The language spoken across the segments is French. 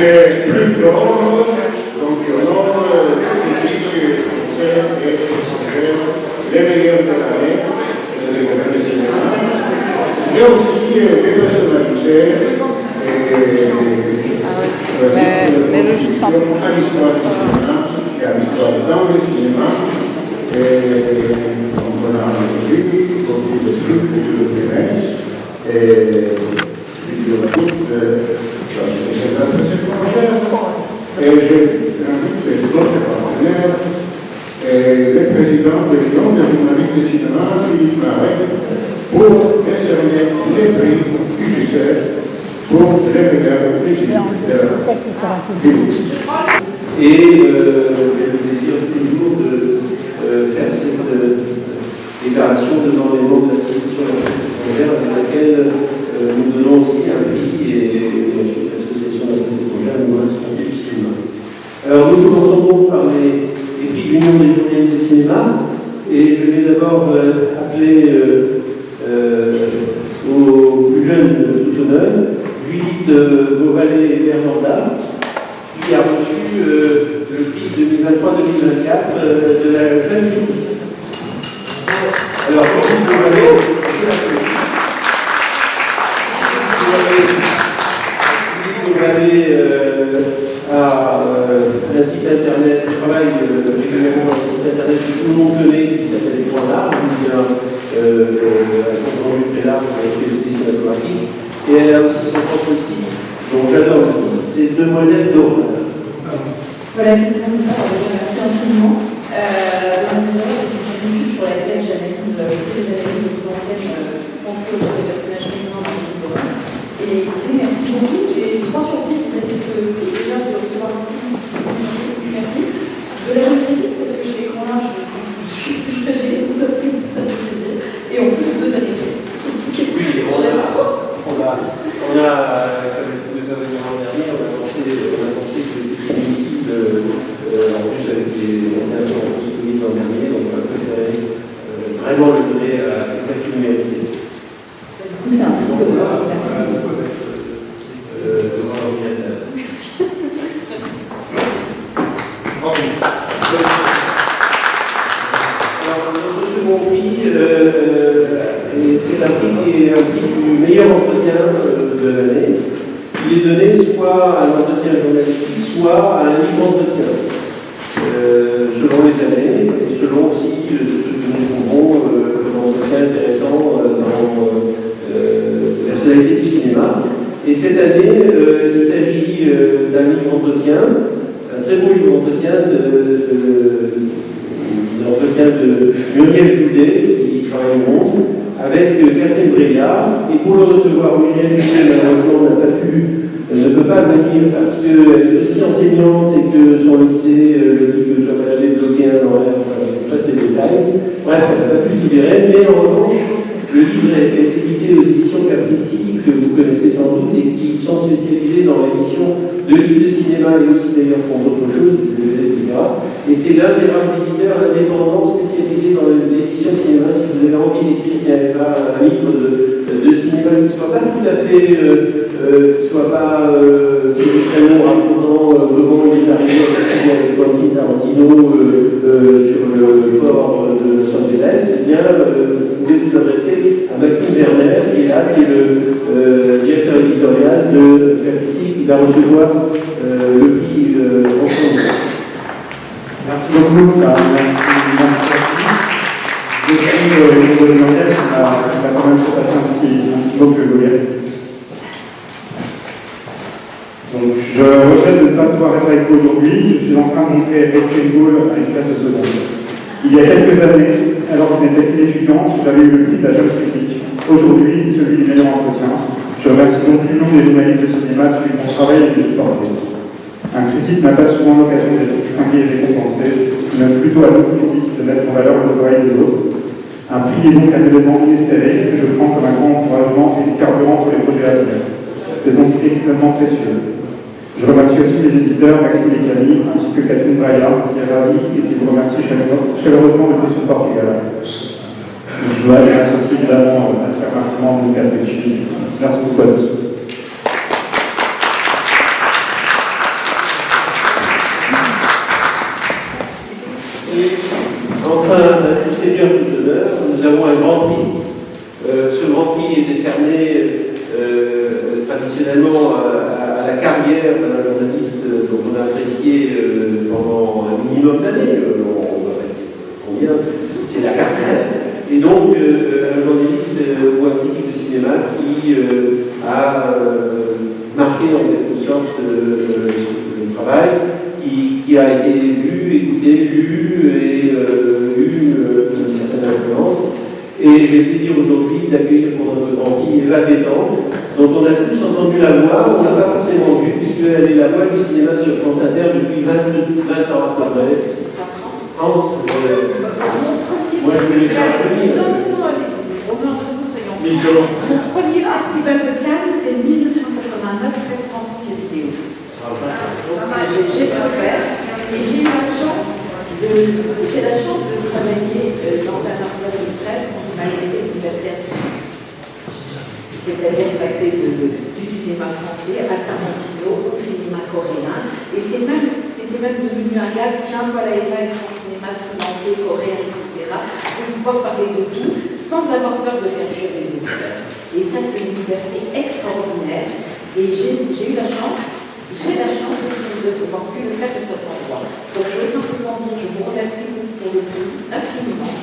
Les plus d'or, donc au nom des critiques français et étrangères, les meilleurs de l'année, des écoles de cinéma, mais aussi des personnalités mais le juste un peu à l'histoire du cinéma et à l'histoire dans le cinéma. Donc on a vu beaucoup de trucs, beaucoup de terrains, et tous l'association d'administration étrangère, et j'invite d'autres partenaires, et le président de l'Union des journalistes de cinéma, Philippe Marais, pour décerner les prix UGC pour les meilleurs films de la ville. Et j'ai le plaisir toujours de faire cette déclaration devant les membres de l'association de la presse étrangère avec laquelle nous donnons aussi un prix et ensuite l'association de la presse étrangère nous donne son prix du cinéma. Alors nous commençons donc par les prix de l'Union des journalistes du cinéma et je vais d'abord appeler aux plus jeunes de tout honneur Judith Beauvalet-Bernanda qui a reçu le prix 2023-2024 de la jeune critique. Alors, Judith Beauvalet a un site internet, travaille régulièrement un site internet que tout le monde connaît, qui s'appelle Les Points d'Armes, qui a un contenu très large avec les outils cinématographiques. Et elle a aussi son propre site, dont j'adore le titre, c'est Demoiselle d'Or. Voilà, effectivement, c'est ça. Merci infiniment. Demoiselle d'Or, c'est une étude sur laquelle j'analyse toutes les analyses de mise en scène centrées autour des personnages féminins dans le film d'horreur. Et écoutez, merci beaucoup. J'ai 3 surprises qui étaient ce prix. Déjà, de recevoir un prix, merci. De la jeune critique, parce que chez l'écran là, je suis plus âgée, ça me fait plaisir. Et en plus, 2 années. Oui, on a, comme le gouvernement dernier, on a pensé que c'était inutile, en plus avec les montages en post-Covid l'an dernier, donc on a préféré vraiment le donner à quelqu'un qui le méritait. Du coup, c'est un petit peu merci. Alors, notre second prix, c'est un prix qui est un prix du meilleur entretien de l'année. Il est donné soit à l'entretien journalistique, soit à un livre d'entretien, selon les années, et selon aussi ce que nous trouvons comme entretien intéressant dans la personnalité du cinéma. Et cette année, il s'agit d'un livre d'entretien, un très beau livre d'entretien, l'entretien de Muriel Joudet, qui travaille au Monde, avec Catherine Breillat. Et pour le recevoir, Muriel Joudet, malheureusement, ne peut pas venir parce qu'elle est aussi enseignante et que son lycée dit que comme elle avait bloqué un horaire, enfin, je ne sais pas ces détails. Bref, elle n'a pas pu se libérer, mais en revanche, le livre a été édité aux éditions Caprici, que vous connaissez sans doute, et qui sont spécialisées dans l'édition de livres de cinéma et aussi d'ailleurs font d'autres choses, etc. Et c'est l'un des rares éditeurs indépendants spécialisés dans l'édition de cinéma. Si vous avez envie d'écrire un livre de cinéma qui ne soit pas tout à fait, qui soit pas très long racontant comment il est arrivé avec Quentin Tarantino sur le port de Los Angeles, eh bien, vous pouvez vous adresser à Maxime Werner, qui est là, qui est le directeur éditorial de Caprici, qui va recevoir le prix en son nom. Merci beaucoup, merci à tous. Je salue le nouveau Emmanuel qui m'a quand même fait passer un petit mot que je voulais. Donc, je regrette de ne pas pouvoir être avec vous aujourd'hui. Je suis en train de montrer Red Bull à une classe de seconde. Il y a quelques années, alors que je n'étais qu'une étudiante, j'avais eu le prix de la jeune critique. Aujourd'hui, celui du meilleur entretien. Je remercie donc l'Union des journalistes de cinéma de suivre mon travail et de le supporter. Un critique n'a pas souvent l'occasion d'être distingué et récompensé, c'est même plutôt à nous critiques de mettre en valeur le travail des autres. Un prix est donc un événement inespéré que je prends comme un grand encouragement et du carburant pour les projets à venir. C'est donc extrêmement précieux. Je remercie aussi les éditeurs Maxime et Camille, ainsi que Catherine Breillat, qui est ravie et qui vous remercie chaleureusement depuis son Portugal. Je associe évidemment à ce remerciement de Luca Pecci. Merci beaucoup à tous. Et enfin, tout seigneur, tout honneur, nous avons un grand prix. Ce grand prix est décerné traditionnellement à la carrière d'un journaliste dont on a apprécié pendant un minimum d'années. Combien? C'est la carrière. Et donc, un journaliste ou un critique de cinéma qui a marqué en quelque sorte le travail, qui a été vu, écouté, lu et eu une certaine influence. Et j'ai le plaisir aujourd'hui d'accueillir pour notre grand prix Eva Bétan, dont on a tous entendu la voix, on n'a pas forcément vu, puisqu'elle est la voix du cinéma sur France Inter depuis 20 ans à peu près. 30. Moi je vais les faire venir. Non, mon premier festival de Cannes, c'est 1989, 16 chansons de vidéo. J'ai souffert et j'ai eu la chance de travailler dans un organe de presse qui m'a laissé une certaine chance. C'est-à-dire passer du cinéma français à Tarantino, au cinéma coréen. Et c'était même devenu un gag, tiens, voilà Eva avec son cinéma sri-lankais, coréen, etc. Pour pouvoir parler de tout sans avoir peur de faire fuir les auditeurs. Et ça, c'est une liberté extraordinaire. Et j'ai eu la chance de pouvoir pu le faire à cet endroit. Donc je veux simplement dire, je vous remercie pour le prix infiniment.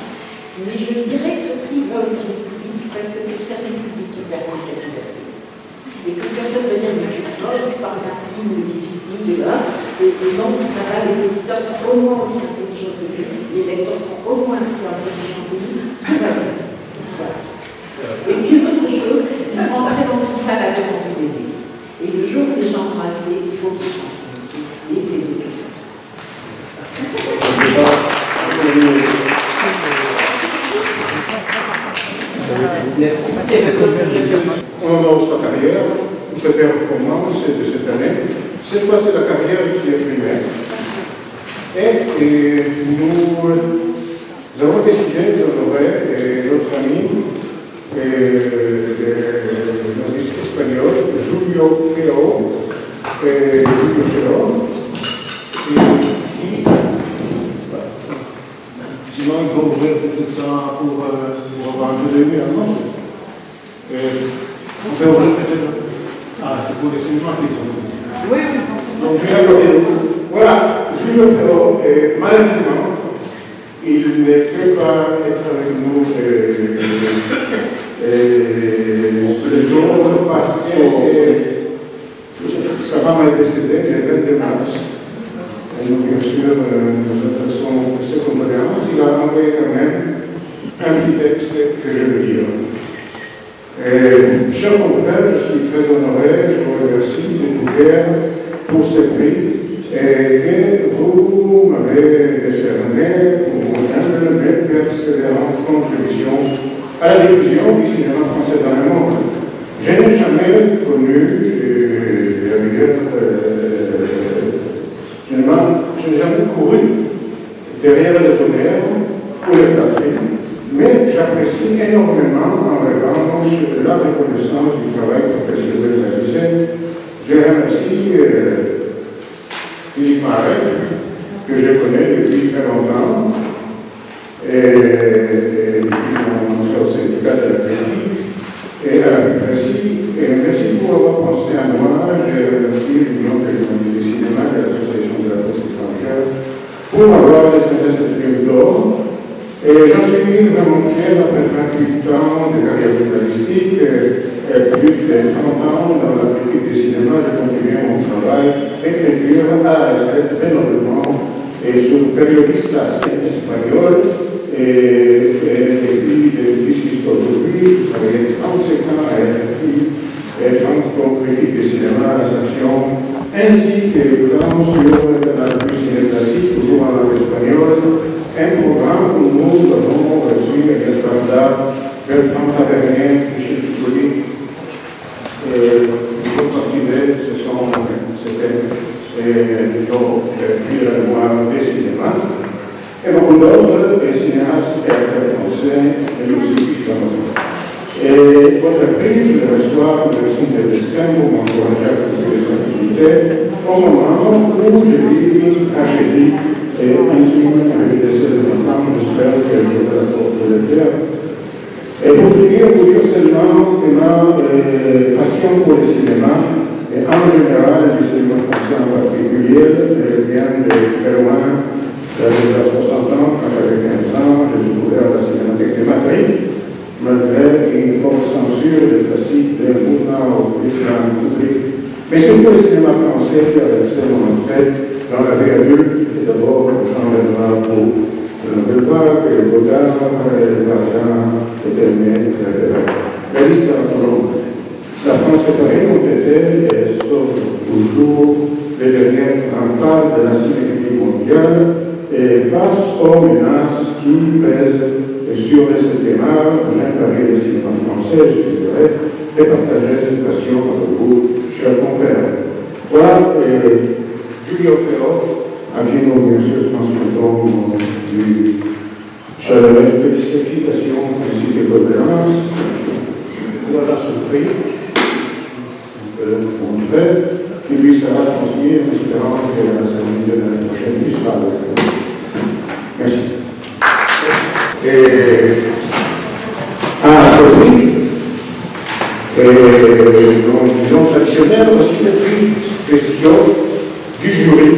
Mais je dirais que ce prix va au service public parce que c'est le service public qui permet cette liberté. Et que personne ne veut dire, mais tu parles d'un film difficile, et là, et donc ça va, les auditeurs sont au moins aussi intelligents que lui, les lecteurs sont au moins aussi intelligents que lui, tout va bien. Voilà. Et puis une autre chose, ils sont entrés dans une salle à devant du bébé. Et le jour où les gens ont assez, il faut qu'ils chantent. Et c'est le tout. Merci. On honore sa carrière, sa performance de cette année. Cette fois, c'est la carrière qui est primaire. Et nous avons décidé d'honorer notre ami, notre espagnol, Julio Feo, Sinon, il faut ouvrir tout ça pour avoir un peu de lumière, non? On fait ouvrir peut-être. Ah, c'est pour les cinémas qui sont. Oui, oui. Donc, voilà, Julio Feo, malheureusement, il ne peut pas être avec nous ce jour parce que sa femme est décédée le 22 mars. Et nous, bien sûr, nous adressons ses condoléances. Il a envoyé quand même un petit texte que je veux lire. Chers confrères, je suis très honoré, je vous remercie de tout cœur pour ce prix que vous m'avez décerné pour mon humble mais persévérante contribution à la diffusion du cinéma français dans le monde. Je n'ai jamais connu je n'ai jamais couru derrière les honneurs ou les flatteries, mais j'apprécie énormément en revanche la reconnaissance du travail professionnel réalisé. Je remercie Philippe Marek, que je connais depuis très longtemps, et mon syndicat de la critique, et à la Répressie. Et merci pour avoir pensé à moi. Je remercie l'Union des journalistes du cinéma et l'Association de la presse étrangère pour m'avoir décerné cette prime d'or. Et j'en suis vraiment fier après 38 ans de carrière journalistique et plus de 30 ans dans la critique du cinéma. Je continue mon travail d'écriture à la retraite très noblement et sur périodiste espagnol. Et depuis jusqu'à aujourd'hui, j'ai 35 ans à RFI et 30 ans critique de cinéma à la station, ainsi que dans sur la revue Ciné Classique, toujours en langue espagnole, un programme où nous avons reçu Agnès Barda, Bertrand Tavernier, Michel Foucault, les autres activés, c'était plutôt puis la mémoire des cinémas. Et beaucoup d'autres, des cinéastes et acteurs français, et aussi islamophones. Et votre prix, je reçois le signe de destin pour m'encourager à continuer ce c'était au moment où j'ai vu une tragédie intime avec des enfants, j'espère que j'aurai la force de le faire. Et pour finir, vous dire seulement que ma passion pour le cinéma, et en général, le cinéma français en particulier, vient de très loin, j'avais déjà 60 ans, quand j'avais 15 ans, j'ai découvert la Cinémathèque de Madrid, malgré une forte censure des classiques de Moulin ou Islam public. Mais c'est pour le cinéma français qui a versé mon entrée dans la vie adulte, et d'abord Jean Renoir pour le Belvac, le Godard, le Bardin, le Termet, la liste est longue. La France et Paris ont été et sont toujours les dernières remparts de la cinématique mondiale et face aux menaces qui pèsent sur les cinémas, j'aime parler du cinéma français, je suis vrai, et partager cette passion avec vous, chers confrères. Voilà, Julio Ferro, à qui nous bien sûr transmettons du chaleureuses félicitations ainsi que condoléances. Voilà ce prix, on peut le montrer, qui lui sera transmis en espérant que la cérémonie de l'année prochaine lui sera avec nous. Merci. Et à ce prix, donc, disons traditionnel, aussi le prix spéciaux du jury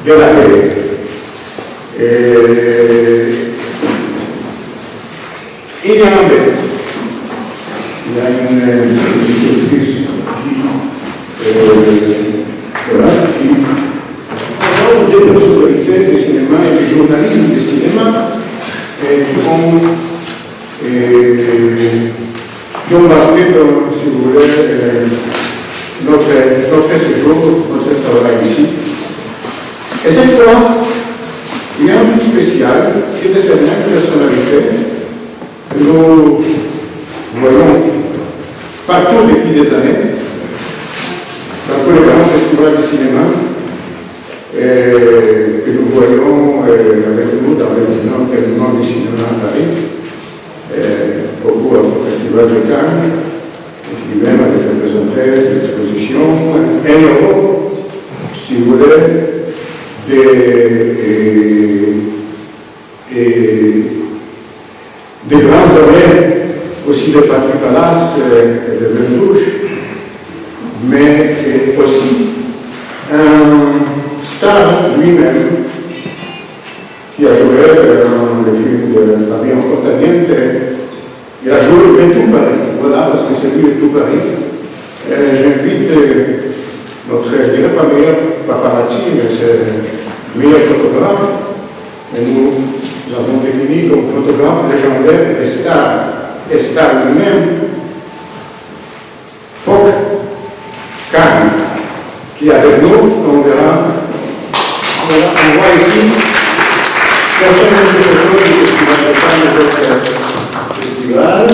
de la paix. Il y a un bête. Il y a une surprise qui parle des personnalités du cinéma et du journalisme du cinéma qui ont marqué, si vous voulez, notre séjour, notre travail ici. Et cette fois, il y a un prix spécial qui est de cette même personnalité que nous voyons partout depuis des années, dans tous les grands festivals du cinéma, que nous voyons avec nous dans les différents événements du cinéma à Paris, beaucoup au Festival de Cannes, qui même avec représenté l'exposition, en Europe, si vous voulez, des grands années, aussi de Patrick Palace et de Bendouche, mais aussi un star lui-même qui a joué dans le film de Fabien Contaniente. Il a joué de tout Paris, voilà, parce que c'est lui de tout Paris. J'invite notre, je dirais pas meilleur paparazzi, mais c'est meilleur photographe. Et nous avons défini comme photographe légendaire et star lui-même, Foch Kahn, qui est avec nous, on verra. Voilà, on voit ici certains de ces photos du Festival de Cannes de votre festival.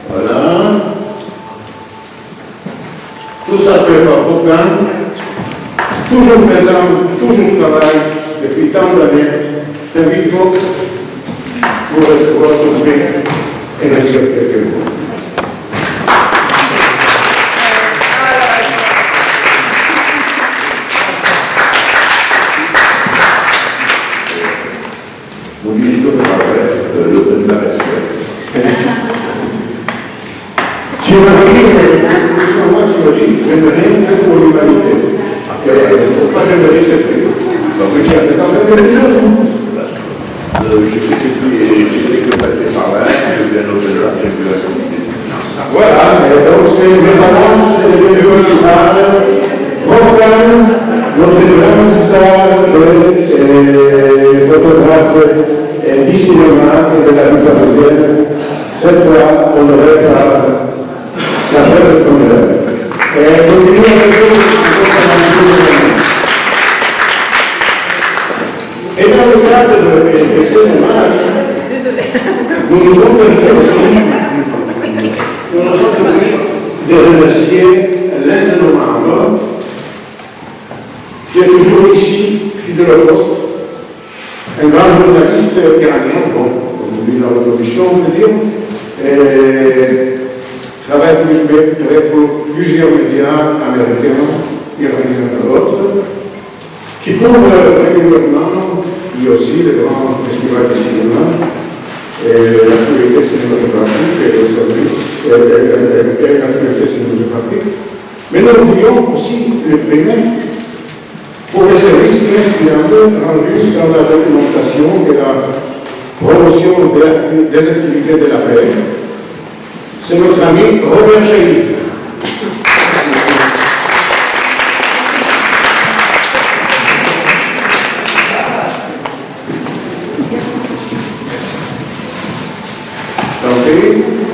Voilà. Tout ça fait par Foch Kahn, toujours présent, toujours travail depuis tant d'années. Je t'invite pour recevoir ton prix et nous dire quelques mots. Mon discours sera bref, le de la Tu m'as dit que moi, tu m'as dit que je n'ai rien fait pour l'humanité. Pourquoi j'aimerais ce prix? Donc, il y a quand même quelque chose. Je sais que passer par là, je viens au-delà, j'ai vu la communauté. Voilà, et donc c'est les balances et les végétales. Vaughan, notre grande star de photographe du cinéma et de la vie parisienne, cette fois honorée par la presse étrangère. Et continuons avec vous. Et dans le cadre de ce hommage, nous nous sommes permis aussi de remercier l'un de nos membres, qui est toujours ici, fidèle au poste, un grand journaliste iranien, bon, aujourd'hui dans l'opposition, on peut dire, travaille pour plusieurs médias américains, iraniens et autres, qui couvrent régulièrement, il y a aussi le grand festival de cinéma, l'actualité cinématographique et le service, et l'actualité cinématographique. Mais nous voulions aussi l'imprimer pour les services inspirants rendus dans la documentation et la promotion des activités de la paix. C'est notre ami Robert Chahi.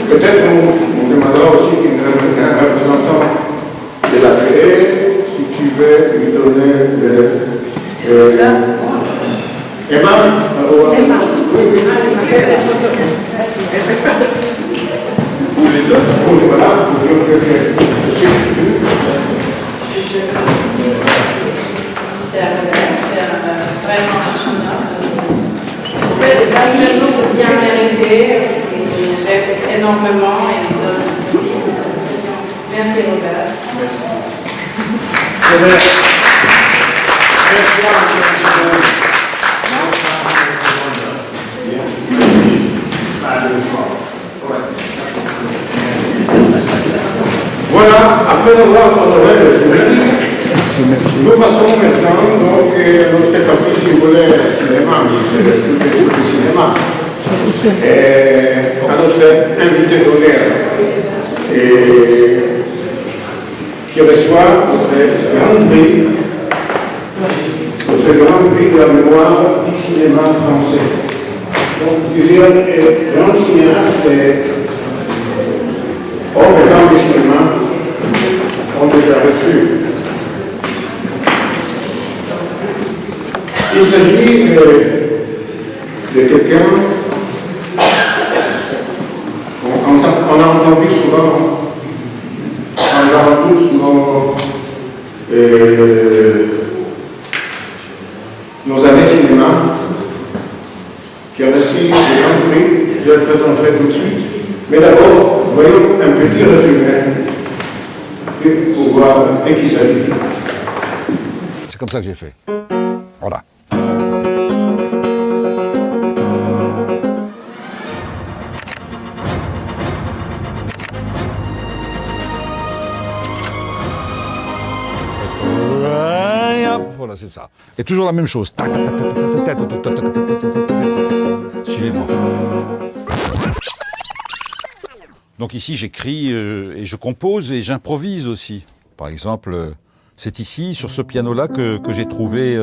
Peut-être on demandera aussi un représentant de la paix, si tu veux lui donner Emma. Emma. Oui. Voilà. C'est vraiment un honneur. Bien mérité. J'aime énormément et merci Robert. Voilà, après avoir honoré le journaliste, nous passons maintenant donc, à notre chapitre, si vous voulez, cinéma, mais c'est le cinéma. Et à notre invité d'honneur, qui reçoit notre grand prix de la mémoire du cinéma français. Donc, plusieurs grands cinéastes et hommes et femmes du cinéma ont déjà reçu. Il s'agit de quelqu'un on a entendu souvent pendant toutes nos années cinéma qui a reçu le grand prix. Je le présenterai tout de suite. Mais d'abord, voyons un petit résumé pour voir de qui il s'agit. C'est comme ça que j'ai fait. Voilà. Voilà, c'est ça. Et toujours la même chose. Suivez-moi. Donc ici, j'écris et je compose et j'improvise aussi. Par exemple, c'est ici, sur ce piano-là, que j'ai trouvé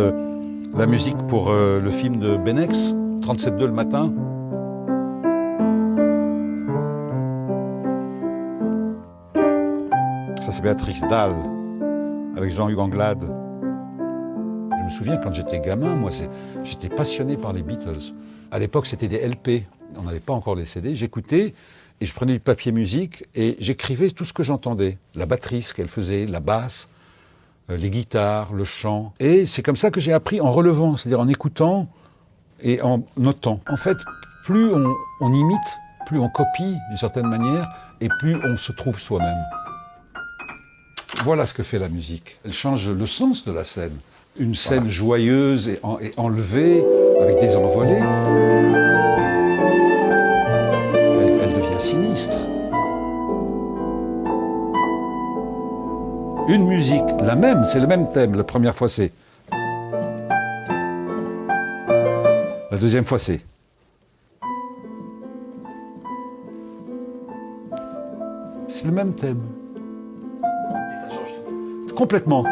la musique pour le film de Benex, 37.2 le matin. Ça, c'est Béatrice Dalle, avec Jean-Hugues Anglade. Je me souviens, quand j'étais gamin, moi, j'étais passionné par les Beatles. À l'époque, c'était des LP. On n'avait pas encore les CD. J'écoutais et je prenais du papier musique et j'écrivais tout ce que j'entendais. La batterie, ce qu'elle faisait, la basse, les guitares, le chant. Et c'est comme ça que j'ai appris en relevant, c'est-à-dire en écoutant et en notant. En fait, plus on imite, plus on copie d'une certaine manière et plus on se trouve soi-même. Voilà ce que fait la musique. Elle change le sens de la scène. Une scène joyeuse et enlevée, avec des envolées, elle devient sinistre. Une musique, la même, c'est le même thème. La première fois, c'est. La deuxième fois, c'est. C'est le même thème. Et ça change tout. Complètement.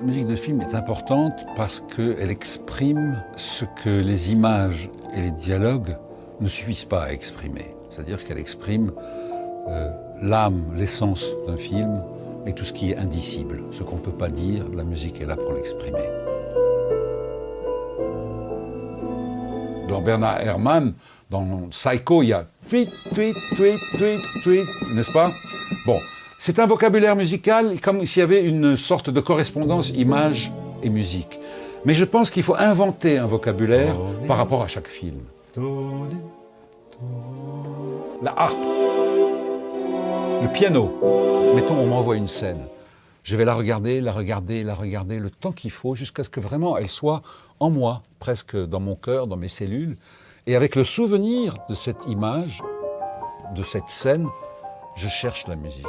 La musique de film est importante parce qu'elle exprime ce que les images et les dialogues ne suffisent pas à exprimer. C'est-à-dire qu'elle exprime l'âme, l'essence d'un film et tout ce qui est indicible. Ce qu'on ne peut pas dire, la musique est là pour l'exprimer. Dans Bernard Herrmann, dans Psycho, il y a tweet, tweet, tweet, tweet, tweet, n'est-ce pas? Bon. C'est un vocabulaire musical comme s'il y avait une sorte de correspondance image et musique. Mais je pense qu'il faut inventer un vocabulaire par rapport à chaque film. La harpe. Le piano, mettons, on m'envoie une scène. Je vais la regarder, le temps qu'il faut, jusqu'à ce que vraiment elle soit en moi, presque dans mon cœur, dans mes cellules. Et avec le souvenir de cette image, de cette scène, je cherche la musique.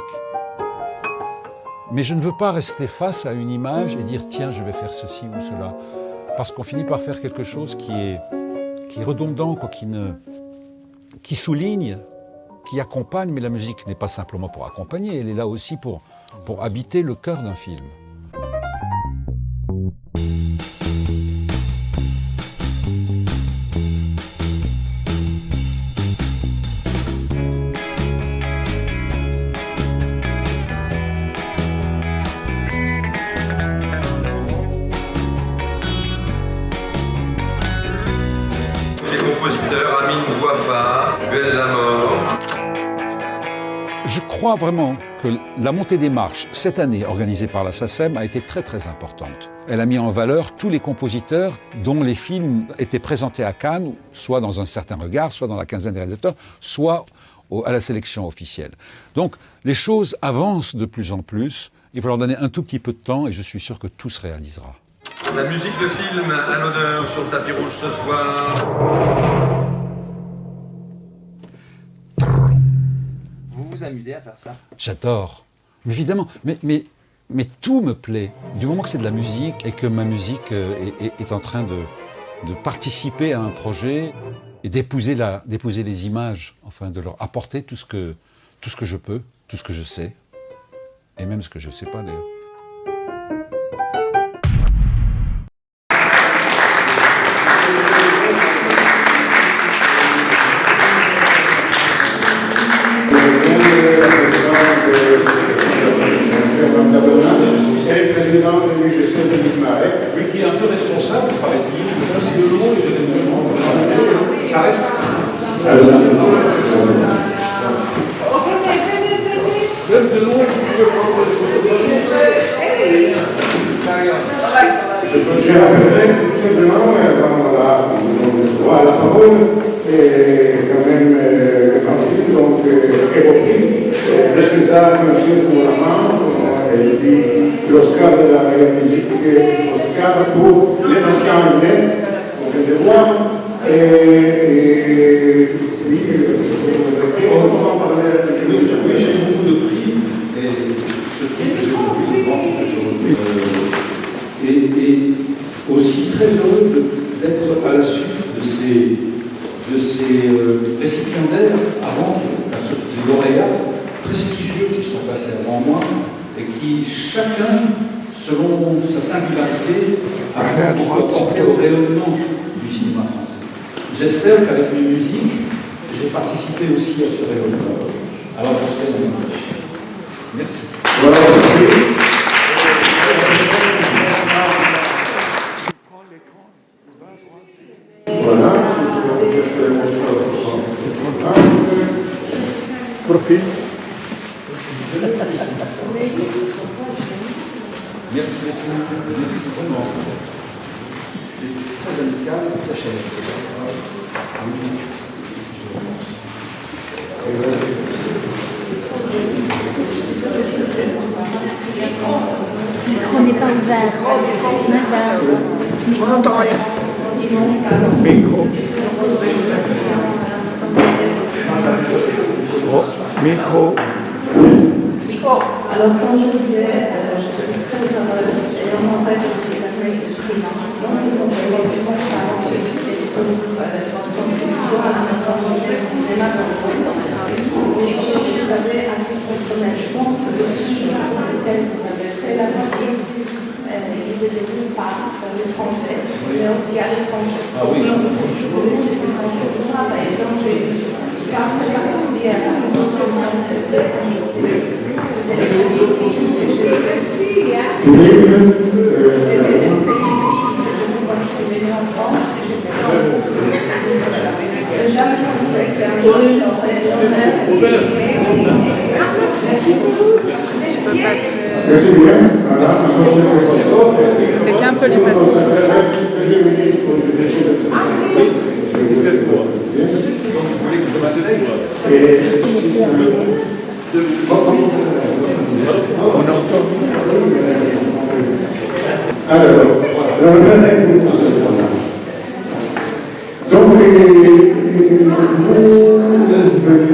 Mais je ne veux pas rester face à une image et dire « tiens, je vais faire ceci ou cela ». Parce qu'on finit par faire quelque chose qui est redondant, quoi, qui souligne, qui accompagne, mais la musique n'est pas simplement pour accompagner, elle est là aussi pour habiter le cœur d'un film. Compositeur Amine Bouafa, Duel la mort. Je crois vraiment que la montée des marches, cette année organisée par la SACEM, a été très très importante. Elle a mis en valeur tous les compositeurs dont les films étaient présentés à Cannes, soit dans un certain regard, soit dans la quinzaine des réalisateurs, soit à la sélection officielle. Donc les choses avancent de plus en plus, il faut leur donner un tout petit peu de temps et je suis sûr que tout se réalisera. La musique de film à l'honneur sur le tapis rouge ce soir. Vous vous amusez à faire ça? J'adore, évidemment, mais tout me plaît. Du moment que c'est de la musique et que ma musique est en train de participer à un projet et d'épouser les images, enfin de leur apporter tout ce que je peux, tout ce que je sais, et même ce que je ne sais pas d'ailleurs. Elle est présidente de l'UGC de Marek. Oui, qui est un peu responsable, paraît-il, de passer de l'eau et je l'ai vraiment. Ça reste. Même de l'eau, tu peux prendre des photographies. Je rappellerai tout simplement, avant la parole, et quand même Fantine, donc évoqué le César monsieur pour la main, et puis l'Oscar de la meilleure musique, l'Oscar pour les Nations Unies, on vient de voir, et oui, on va en parler. Oui, j'ai eu beaucoup de prix, et ce prix que j'ai aujourd'hui, le grand prix que j'ai aujourd'hui, et aussi très heureux d'être à la suite de ces récipiendaires avant, ces lauréats prestigieux qui sont passés avant moi et qui, chacun, selon sa singularité, a apporté au rayonnement du cinéma français. J'espère qu'avec mes musiques, j'ai participé aussi à ce rayonnement. Alors j'espère bien. Merci. Voilà, merci. Voilà, profil. Merci beaucoup. Merci vraiment. C'est très amical, très chaleureux. Le micro n'est pas ouvert. On n'entend rien. Micro. Micro. Alors quand je disais, je suis très heureuse et on m'aurait dit que ça fait ce prix. Non seulement pour les conférences et d'autres contributions à la communauté du cinéma dans le monde, mais aussi, vous savez, à titre personnel, je pense que le film pour lequel vous avez fait la musique, ils étaient venus par les Français, mais aussi à l'étranger. Ah oui. Donc, les étrangers, par exemple, j'ai Quelqu'un peut lui passer. 17 mois. Et Alors, donc, vous venez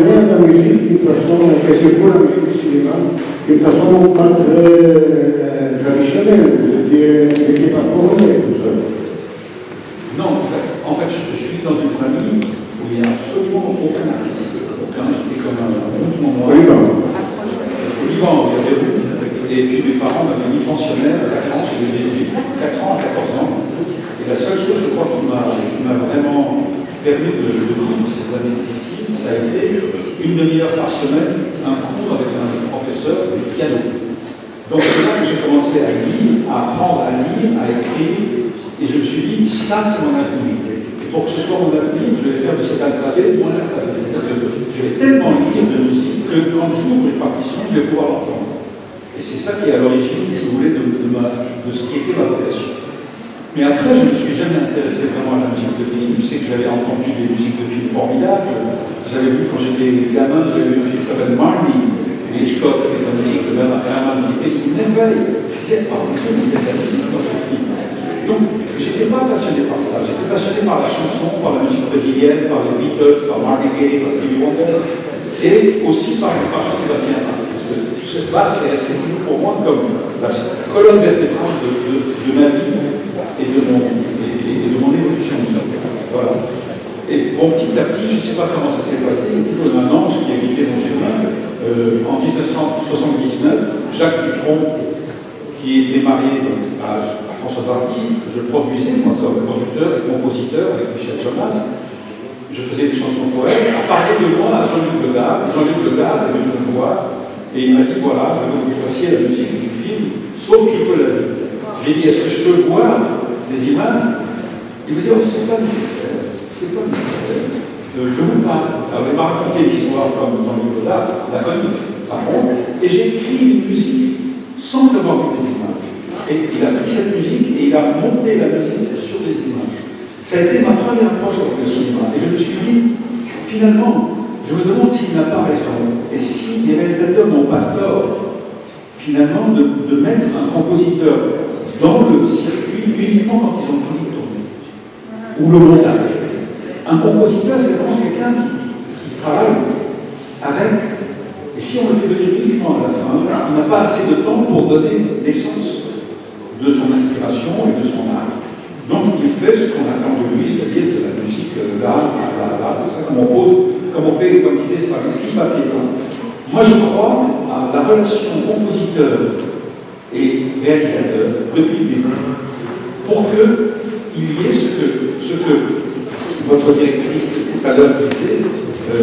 à la musique d'une façon, et surtout la musique du cinéma, d'une façon pas très traditionnelle. Vous n'étiez pas formé tout ça. Non, en fait, je suis dans une famille où il n'y a absolument aucun artiste. J'étais comme un mouvement noir. Au Liban, il y avait et puis mes parents m'avaient mis pensionnaire à 4 ans, j'ai eu 4 ans à 14 ans. Et la seule chose, je crois, qui m'a vraiment permis de vivre ces années difficiles, ça a été une demi-heure par semaine, un cours avec un professeur de piano. Donc c'est là que j'ai commencé à lire, à apprendre à lire, à écrire, et je me suis dit, ça c'est mon avenir. Et pour que ce soit mon avenir, je vais faire de cet alphabet mon alphabet. C'est-à-dire que je vais tellement lire de musique que quand j'ouvre une partition, je vais pouvoir l'entendre. Et c'est ça qui est à l'origine, si vous voulez, de ce qui était ma vocation. Mais après, je ne me suis jamais intéressé vraiment à la musique de film. Je sais que j'avais entendu des musiques de films formidables. J'avais vu quand j'étais gamin, j'avais vu un film qui s'appelle Marnie, et Hitchcock, avec la musique de Bernard Herrmann, qui était une merveille. Je disais, oh mon Dieu, il y a de la musique dans ce film. Donc, je n'étais pas passionné par ça. J'étais passionné par la chanson, par la musique brésilienne, par les Beatles, par Marvin Gaye, par Stevie Wonder, et aussi par Jean-Sébastien Bach. Ce Bach est resté toujours pour moi comme la colonne vertébrale de ma vie et de mon évolution. Voilà. Et bon, petit à petit, je ne sais pas comment ça s'est passé, il y a toujours un ange qui a guidé mon chemin. En 1979, Jacques Dutronc, qui était marié à François Hardy, je produisais, moi, comme producteur et compositeur avec Michel Jonas. Je faisais des chansons poètes, a parlé de moi à Jean-Luc Legare. Jean-Luc Legare est venu me voir. Et il m'a dit, voilà, je veux que vous fassiez la musique du film, sauf qu'il peut la vie. J'ai dit, est-ce que je peux voir des images? Il m'a dit, oh, c'est pas nécessaire. C'est pas nécessaire. Je vous parle. Alors, il m'a raconté l'histoire comme Jean-Luc Godard, la connu, par contre, et j'ai écrit une musique sans avoir vu des images. Et il a pris cette musique et il a monté la musique sur des images. Ça a été ma première approche avec le cinéma. Et je me suis dit, finalement, je me demande s'il n'a pas raison, et si les réalisateurs n'ont pas tort, finalement, de mettre un compositeur dans le circuit uniquement quand ils ont fini de tourner, ou le montage. Un compositeur, c'est vraiment quelqu'un qui travaille avec, et si on le fait venir uniquement à la fin, il n'a pas assez de temps pour donner l'essence de son inspiration et de son art. Donc il fait ce qu'on attend de lui, c'est-à-dire de la musique, l'art, ça comme on fait, comme disait Stravinsky, papier peint. Moi je crois à la relation compositeur et réalisateur depuis le début, pour qu'il y ait ce que votre directrice tout à l'heure disait,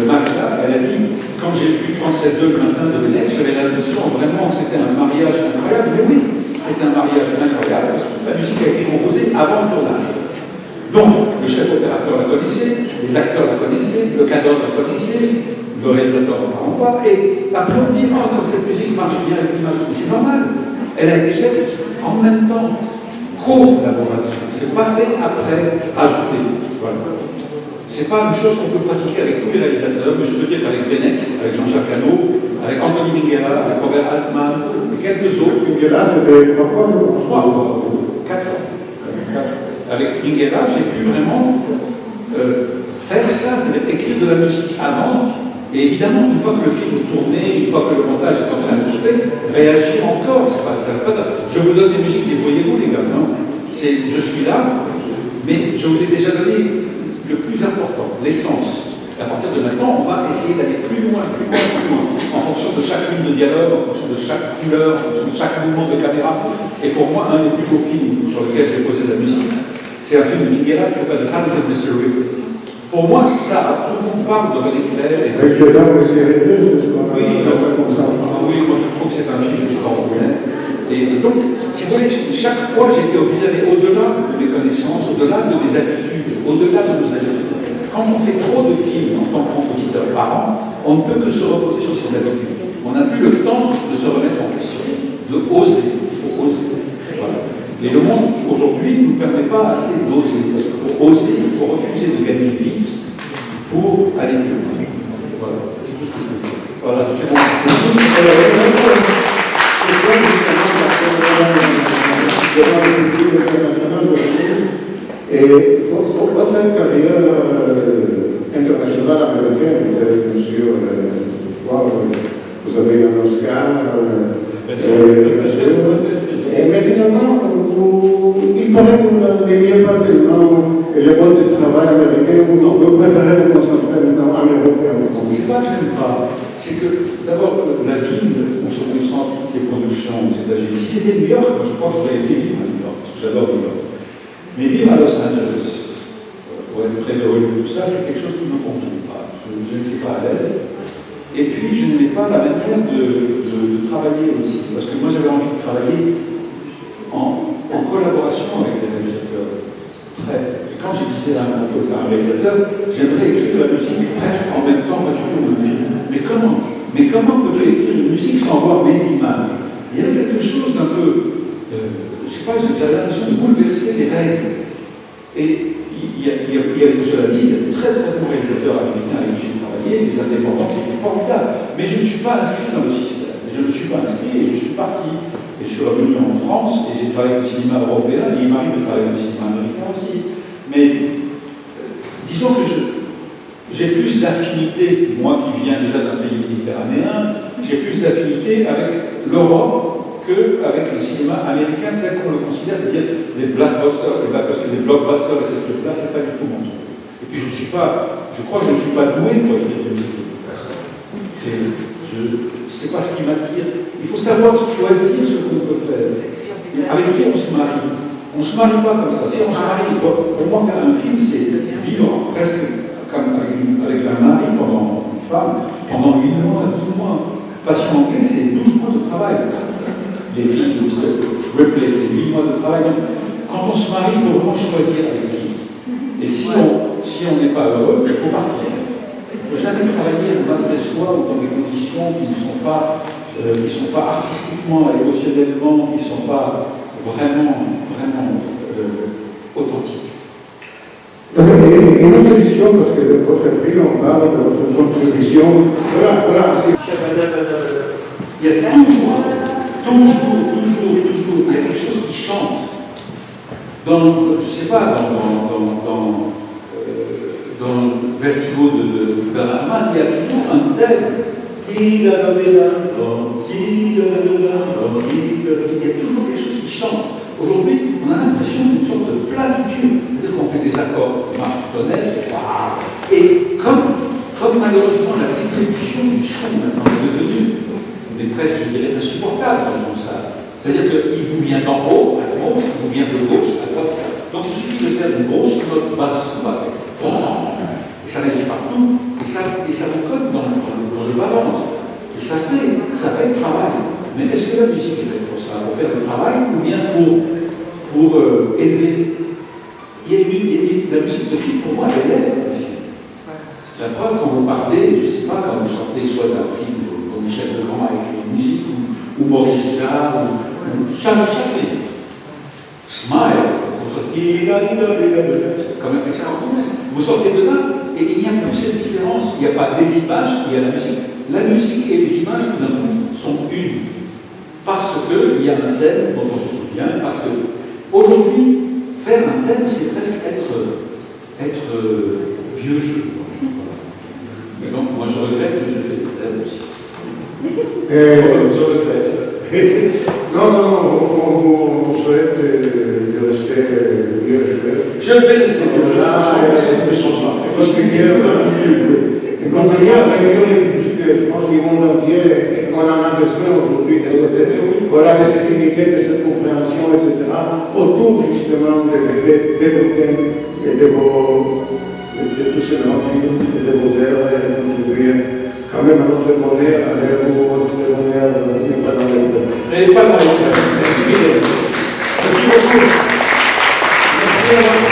Maria, elle a dit, quand j'ai vu 37.2 le matin de Venelle, j'avais l'impression vraiment que c'était un mariage incroyable, mais oui, c'était un mariage incroyable, parce que la musique a été composée avant le tournage. Donc, le chef opérateur la connaissait, les acteurs la connaissaient, le cadre la connaissait, le réalisateur n'en parle pas, et après on dit, oh, cette musique marche bien avec l'image, mais c'est normal, elle a été faite en même temps, collaboration, c'est pas fait après, ajouté. Voilà. C'est pas une chose qu'on peut pratiquer avec tous les réalisateurs, mais je peux dire qu'avec Venex, avec Jean-Jacques Hano, avec Anthony Minghella, avec Robert Altman, et quelques autres. Minghella, c'était 3 fois, non? 3 fois, 4 fois. Avec Minghella, j'ai pu vraiment faire ça, c'est-à-dire écrire de la musique avant, et évidemment, une fois que le film est tourné, une fois que le montage est en train de se faire, réagir encore. Je vous donne des musiques, débrouillez-vous les gars, non? Je suis là, mais je vous ai déjà donné le plus important, l'essence. À partir de maintenant, on va essayer d'aller plus loin, en fonction de chaque ligne de dialogue, en fonction de chaque couleur, en fonction de chaque mouvement de caméra. Et pour moi, un des plus beaux films sur lequel j'ai posé de la musique, c'est un film de Minghella qui s'appelle The Talented Mr. Ripley. Pour moi, ça, tout le monde parle de René Clair. Avec Godard, c'est Ripley, c'est ce qu'on a comme ça. Oui, moi je trouve que c'est un film extraordinaire. Et donc, si vous voulez, chaque fois, j'ai été obligé d'aller au-delà de mes connaissances, au-delà de mes habitudes, au-delà de nos habitudes. Quand on fait trop de films en tant que compositeur par an, on ne peut que se reposer sur ses habitudes. On n'a plus le temps de se remettre en question, de oser. Il faut oser. Voilà. Et le monde, aujourd'hui, ne nous permet pas assez d'oser. Parce que pour oser, il faut refuser de gagner vite pour aller plus loin. Voilà. C'est tout ce que je peux dire. Voilà, c'est bon. C'est Et votre carrière internationale américaine, bien sûr, vous avez un Oscar, bien sûr. Mais finalement, il paraît que n'aimiez pas tellement le mode de travail américain, vous préférez vous concentrer maintenant en Europe et en France. C'est pas que j'aime pas, c'est que d'abord, la ville, on se concentre toutes les productions aux États-Unis. Si c'était New York, je crois que j'aurais été vivre à New York, parce que j'adore New York. Mais vivre à Los Angeles, pour être près de Hollywood, tout ça, c'est quelque chose qui ne me convient pas. Je ne suis pas à l'aise. Et puis, je n'ai pas la manière de travailler aussi. Parce que moi, j'avais envie de travailler en collaboration avec des réalisateurs. Et quand je disais à un réalisateur, j'aimerais écrire la musique presque en même temps que tu tournes le film. Mais comment peux-tu écrire une musique sans voir mes images? Il y avait quelque chose d'un peu, je ne sais pas, j'avais l'impression de bouleverser les règles. Et il y a, cela dit, il y a de très très bons réalisateurs américains avec qui j'ai travaillé, des indépendants qui étaient formidables. Mais je ne suis pas inscrit dans le système. Je ne suis pas inscrit et je suis parti. Et je suis revenu en France et j'ai travaillé avec le cinéma européen et il m'arrive de travailler avec le cinéma américain aussi. Mais disons que j'ai plus d'affinité, moi qui viens déjà d'un pays méditerranéen, j'ai plus d'affinité avec l'Europe qu'avec le cinéma américain tel qu'on le considère, c'est-à-dire les blockbusters, les blockbusters et ces trucs-là, c'est pas du tout mon truc. Et puis je crois que je ne suis pas doué pour écrire des musiques de personne. C'est pas ce qui m'attire. Il faut savoir choisir ce qu'on peut faire. Avec qui on se marie? On ne se marie pas comme ça. Si on se marie, pour moi, faire un film, c'est vivre presque comme avec un mari pendant une femme, pendant 8 mois, 12 mois. Passion anglais, c'est 12 mois de travail. Les films de Ripley, c'est 8 mois de travail. Donc, quand on se marie, il faut vraiment choisir avec qui. Et si on n'est pas heureux, il faut partir. Il ne faut jamais travailler malgré soi ou dans des conditions qui ne sont pas artistiquement, émotionnellement, qui ne sont pas vraiment authentiques. Et une autre question, parce que de votre prix, on parle de votre contribution. Voilà. Il y a toujours, il y a quelque chose qui chante. Je ne sais pas, dans Vertigo de Bernard Mann, il y a toujours un thème. Il y a toujours quelque chose qui chante. Aujourd'hui, on a l'impression d'une sorte de platitude. C'est-à-dire qu'on fait des accords qui marchent tonnesques, et comme malheureusement la distribution du son maintenant est devenue presque, je dirais, insupportable dans son salle. C'est-à-dire qu'il vous vient d'en haut, à gauche, il vous vient de gauche, à droite. Donc il suffit de faire une grosse note basse, et ça réagit partout, et ça vous colle dans le bas-ventre. Et ça fait le travail. Mais est-ce que la musique est faite pour ça? Pour faire le travail ou bien pour élever? La musique de film, pour moi, elle élève le film. La preuve, quand vous partez, je ne sais pas, quand vous sortez soit d'un film dont Michel Legrand a écrit une musique, ou Maurice Jarre, ou Charles Chaplin. Smile, vous sortez, comme un excellent. Vous sortez de là, et il n'y a plus cette différence. Il n'y a pas des images, il y a la musique. La musique et les images sont une. Parce qu'il y a un thème dont on se souvient, parce qu'aujourd'hui, faire un thème, c'est presque être vieux jeu. Mais donc, moi, je regrette que je fais des thèmes aussi. Je regrette. Non, on souhaite de rester vieux jeu. Je vais rester vieux jeu. Je ne change pas. Je suis bien. Et quand il y a réunion publique, je pense du monde entier, on en a besoin aujourd'hui de cette unité, de cette compréhension, etc., autour justement de vos thèmes et de tous ces grands films et de vos œuvres, et de contribuer quand même à notre bonheur, à l'heure où votre bonheur n'est pas dans le cœur. Et pas dans le cœur. Merci bien. Merci beaucoup. Merci à votre.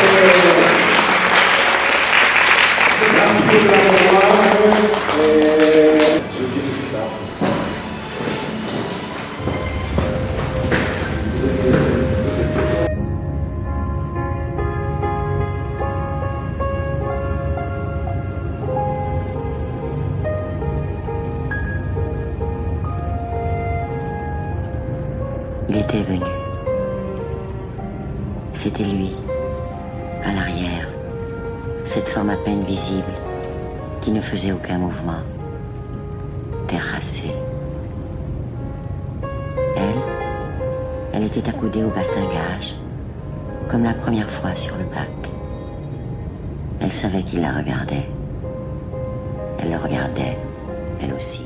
Il était venu. C'était lui, À l'arrière, cette forme à peine visible, qui ne faisait aucun mouvement, terrassée. Elle était accoudée au bastingage, comme la première fois sur le bac. Elle savait qu'il la regardait. Elle le regardait, elle aussi.